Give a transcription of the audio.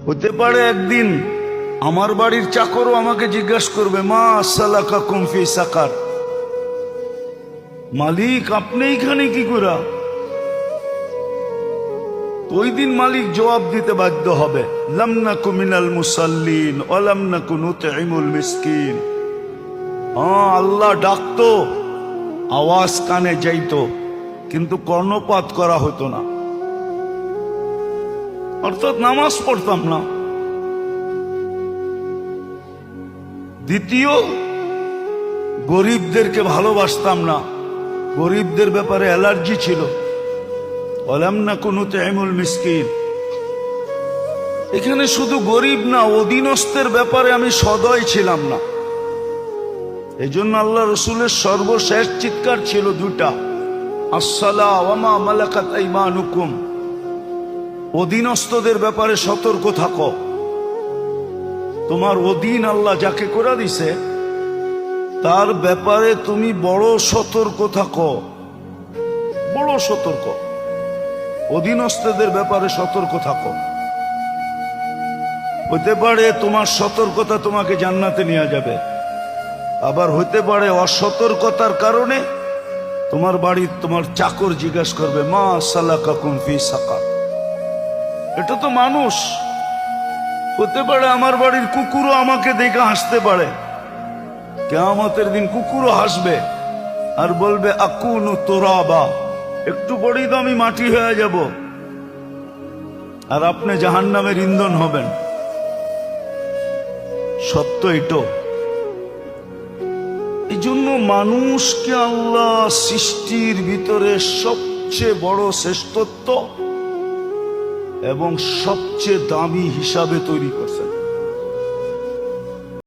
হতে পারে একদিন আমার বাড়ির চাকরও আমাকে জিজ্ঞাসা করবে, মা সালাকাকুম ফি সাকার, মালিক আপনি এখানে কি করা? ওই দিন মালিক জবাব দিতে বাধ্য হবে, লাম নাকু মিনাল মুসাল্লিন ওয়া লাম নাকু নুতঈমুল মিসকিন। আল্লাহ ডাকতো, আওয়াজ কানে যাইতো, কিন্তু কর্ণপাত করা হতো না, অর্থাৎ নামাজ পড়তাম না। দ্বিতীয়, গরিবদেরকে ভালোবাসতাম না, গরিবদের ব্যাপারে অ্যালার্জি ছিল। ওয়ালাম নাকু নুতঈমুল মিসকিন, এখানে শুধু গরিব না, অধীনস্থের ব্যাপারে আমি সদয় ছিলাম না। এই জন্য আল্লাহ রসুলের সর্বশেষ চিৎকার ছিল দুটা, আসসালাহ ওয়া মা মালাকাত আইমানুকুম, অধীনস্থদের ব্যাপারে সতর্ক থাকো। তোমার অধীন আল্লাহ যাকে করে দিছে তার ব্যাপারে তুমি বড় সতর্ক থাকো, বড় সতর্ক, অধীনস্থদের ব্যাপারে সতর্ক থাকো। হতে পারে তোমার সতর্কতা তোমাকে জান্নাতে নিয়ে যাবে, আবার হতে পারে অসতর্কতার কারণে তোমার বাড়ির তোমার চাকর জিজ্ঞাসা করবে, মা সালাকাকুম ফি সাকার। এটা তো মানুষ। হতে পারে আমার বাড়ির কুকুরও আমাকে দেখে হাসতে পারে, কিয়ামতের দিন কুকুরও হাসবে আর বলবে, আকুনু তুরাবা, একটু পরেই তো আমি মাটি হয়ে যাব, আর আপনি জাহান্নামের ইন্ধন হবেন। সত্য এটো। এই জন্য মানুষকে আল্লাহ সৃষ্টির ভিতরে সবচেয়ে বড় শ্রেষ্ঠত্ব এবং সবচেয়ে দামি হিসাবে তৈরি করছেন।